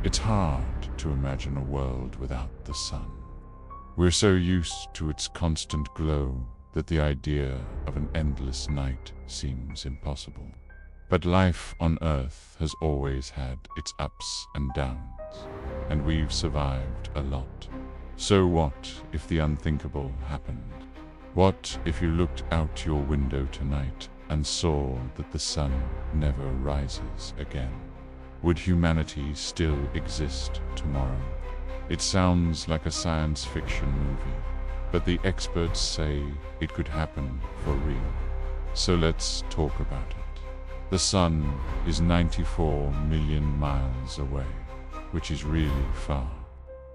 It's hard to imagine a world without the sun. We're so used to its constant glow that the idea of an endless night seems impossible. But life on Earth has always had its ups and downs, and we've survived a lot. So what if the unthinkable happened? What if you looked out your window tonight and saw that the sun never rises again? Would humanity still exist tomorrow? It sounds like a science fiction movie, but the experts say it could happen for real. So let's talk about it. The sun is 94 million miles away, which is really far.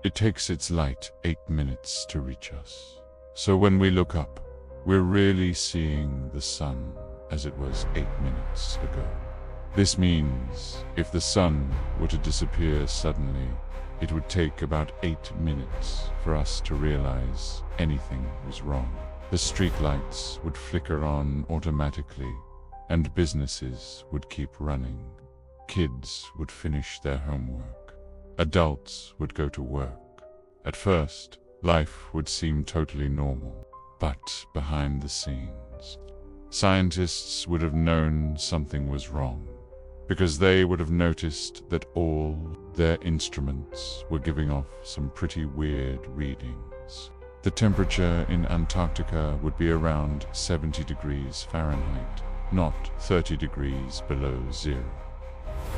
It takes its light 8 minutes to reach us. So when we look up, we're really seeing the sun as it was 8 minutes ago. This means if the sun were to disappear suddenly, it would take about 8 minutes for us to realize anything was wrong. The streetlights would flicker on automatically, and businesses would keep running. Kids would finish their homework. Adults would go to work. At first, life would seem totally normal, but behind the scenes, scientists would have known something was wrong, because they would have noticed that all their instruments were giving off some pretty weird readings. The temperature in Antarctica would be around 70 degrees Fahrenheit, not 30 degrees below zero.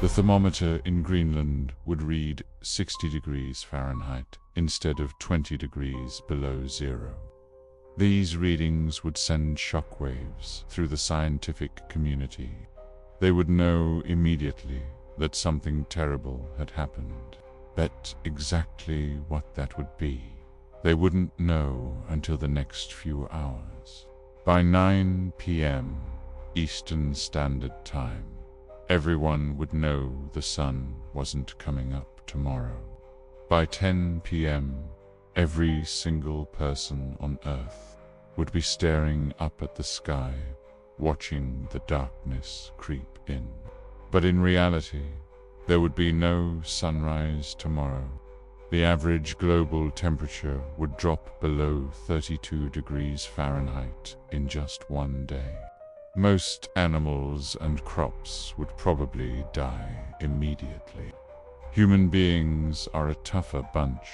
The thermometer in Greenland would read 60 degrees Fahrenheit instead of 20 degrees below zero. These readings would send shockwaves through the scientific community. They would know immediately that something terrible had happened. But exactly what that would be, they wouldn't know until the next few hours. By 9 p.m. Eastern Standard Time, everyone would know the sun wasn't coming up tomorrow. By 10 p.m., every single person on Earth would be staring up at the sky, watching the darkness creep in. But in reality, there would be no sunrise tomorrow. The average global temperature would drop below 32 degrees Fahrenheit in just one day. Most animals and crops would probably die immediately. Human beings are a tougher bunch,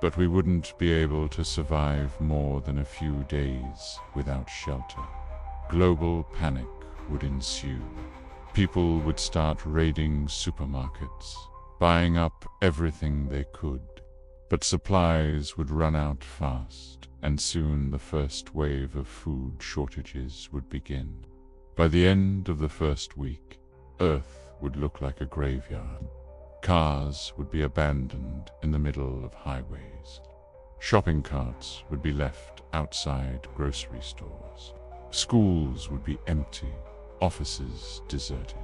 but we wouldn't be able to survive more than a few days without shelter. Global panic would ensue. People would start raiding supermarkets, buying up everything they could. But supplies would run out fast, and soon the first wave of food shortages would begin. By the end of the first week, Earth would look like a graveyard. Cars would be abandoned in the middle of highways. Shopping carts would be left outside grocery stores. Schools would be empty, offices deserted.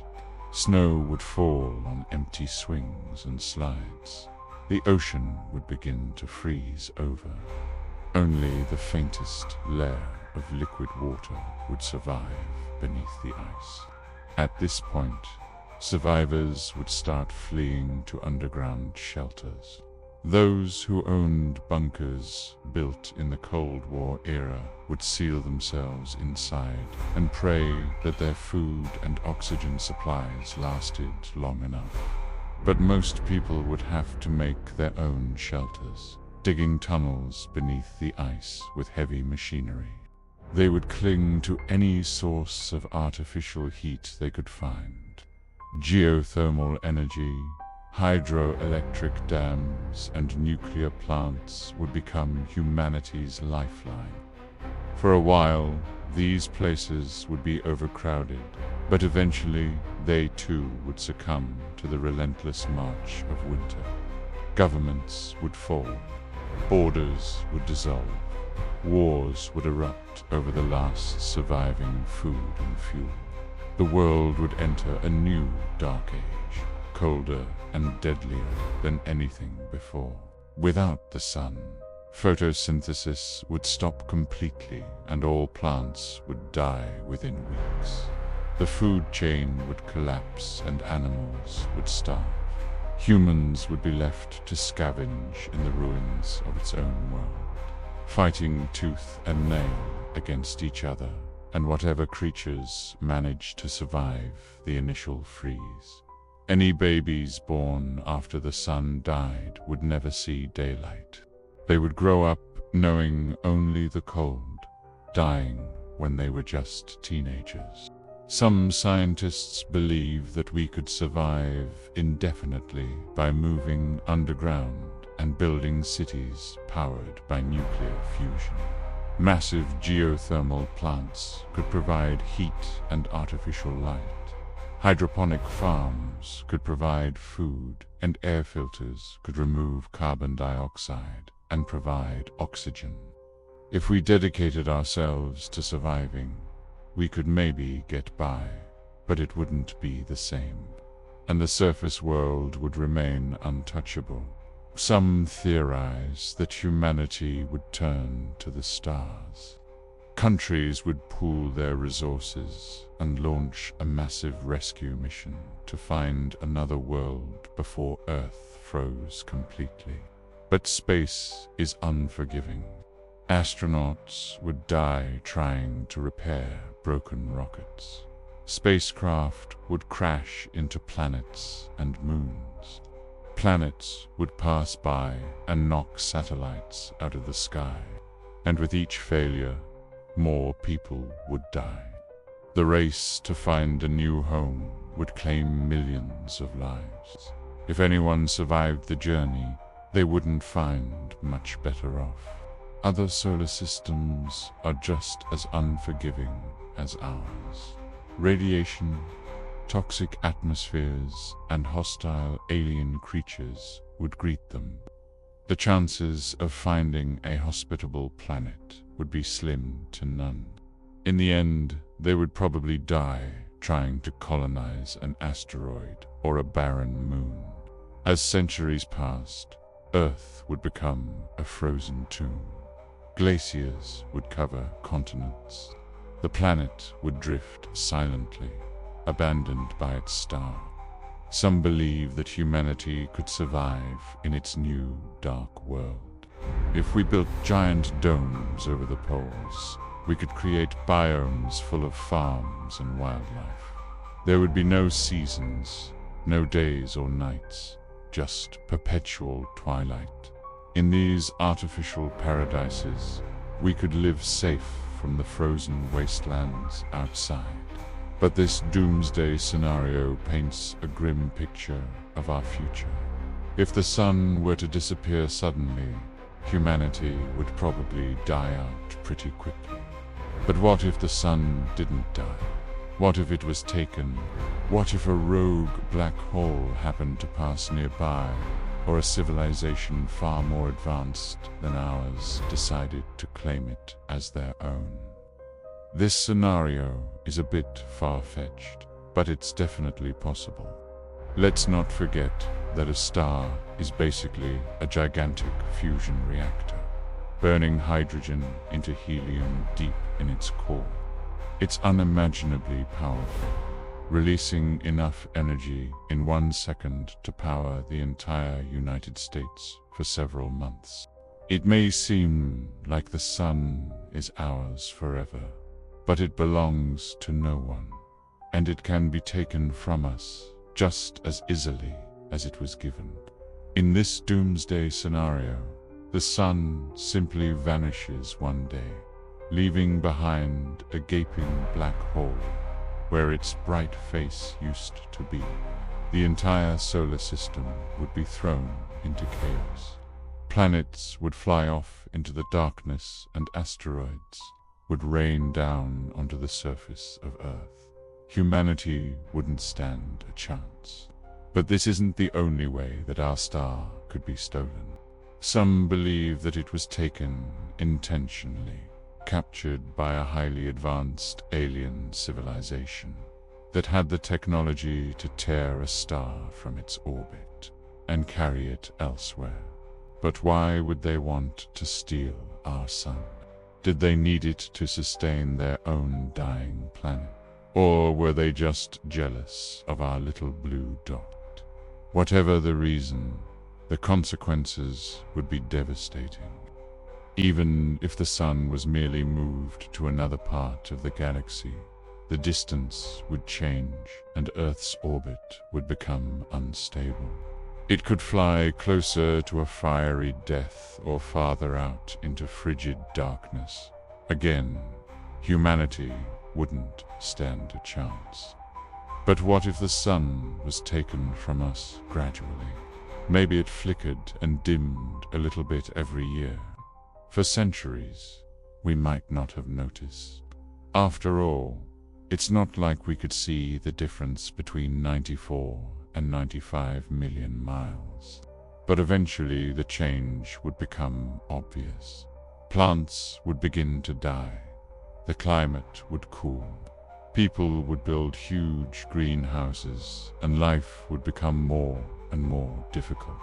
Snow would fall on empty swings and slides. The ocean would begin to freeze over. Only the faintest layer of liquid water would survive beneath the ice. At this point, survivors would start fleeing to underground shelters. Those who owned bunkers built in the Cold War era would seal themselves inside and pray that their food and oxygen supplies lasted long enough. But most people would have to make their own shelters, digging tunnels beneath the ice with heavy machinery. They would cling to any source of artificial heat they could find. Geothermal energy, hydroelectric dams, and nuclear plants would become humanity's lifeline. For a while, these places would be overcrowded, but eventually they too would succumb to the relentless march of winter. Governments would fall, borders would dissolve, wars would erupt over the last surviving food and fuel. The world would enter a new dark age, colder and deadlier than anything before. Without the sun, photosynthesis would stop completely and all plants would die within weeks. The food chain would collapse and animals would starve. Humans would be left to scavenge in the ruins of its own world, fighting tooth and nail against each other and whatever creatures managed to survive the initial freeze. Any babies born after the sun died would never see daylight. They would grow up knowing only the cold, dying when they were just teenagers. Some scientists believe that we could survive indefinitely by moving underground and building cities powered by nuclear fusion. Massive geothermal plants could provide heat and artificial light. Hydroponic farms could provide food, and air filters could remove carbon dioxide and provide oxygen. If we dedicated ourselves to surviving, we could maybe get by, but it wouldn't be the same, and the surface world would remain untouchable. Some theorize that humanity would turn to the stars. Countries would pool their resources and launch a massive rescue mission to find another world before Earth froze completely. But space is unforgiving. Astronauts would die trying to repair broken rockets. Spacecraft would crash into planets and moons. Planets would pass by and knock satellites out of the sky. And with each failure, more people would die. The race to find a new home would claim millions of lives. If anyone survived the journey, they wouldn't find much better off. Other solar systems are just as unforgiving as ours. Radiation, toxic atmospheres, and hostile alien creatures would greet them. The chances of finding a hospitable planet would be slim to none. In the end, they would probably die trying to colonize an asteroid or a barren moon. As centuries passed, Earth would become a frozen tomb. Glaciers would cover continents. The planet would drift silently, abandoned by its star. Some believe that humanity could survive in its new dark world. If we built giant domes over the poles, we could create biomes full of farms and wildlife. There would be no seasons, no days or nights, just perpetual twilight. In these artificial paradises, we could live safe from the frozen wastelands outside. But this doomsday scenario paints a grim picture of our future. If the sun were to disappear suddenly, humanity would probably die out pretty quickly. But what if the sun didn't die? What if it was taken? What if a rogue black hole happened to pass nearby, or a civilization far more advanced than ours decided to claim it as their own? This scenario is a bit far-fetched, but it's definitely possible. Let's not forget that a star is basically a gigantic fusion reactor, burning hydrogen into helium deep in its core. It's unimaginably powerful, releasing enough energy in 1 second to power the entire United States for several months. It may seem like the sun is ours forever, but it belongs to no one, and it can be taken from us just as easily as it was given. In this doomsday scenario, the sun simply vanishes one day, leaving behind a gaping black hole where its bright face used to be. The entire solar system would be thrown into chaos. Planets would fly off into the darkness, and asteroids would rain down onto the surface of Earth. Humanity wouldn't stand a chance. But this isn't the only way that our star could be stolen. Some believe that it was taken intentionally, captured by a highly advanced alien civilization that had the technology to tear a star from its orbit and carry it elsewhere. But why would they want to steal our sun? Did they need it to sustain their own dying planet? Or were they just jealous of our little blue dot? Whatever the reason, the consequences would be devastating. Even if the sun was merely moved to another part of the galaxy, the distance would change and Earth's orbit would become unstable. It could fly closer to a fiery death or farther out into frigid darkness. Again, humanity wouldn't stand a chance. But what if the sun was taken from us gradually? Maybe it flickered and dimmed a little bit every year. For centuries, we might not have noticed. After all, it's not like we could see the difference between 94 and 95 million miles. But eventually the change would become obvious. Plants would begin to die. The climate would cool. People would build huge greenhouses, and life would become more and more difficult.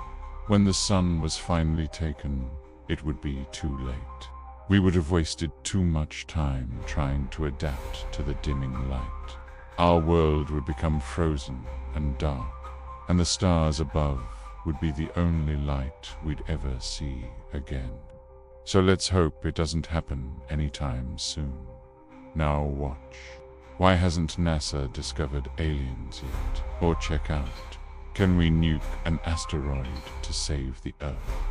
When the sun was finally taken, it would be too late. We would have wasted too much time trying to adapt to the dimming light. Our world would become frozen and dark, and the stars above would be the only light we'd ever see again. So let's hope it doesn't happen anytime soon. Now watch. Why hasn't NASA discovered aliens yet? Or check out, can we nuke an asteroid to save the Earth?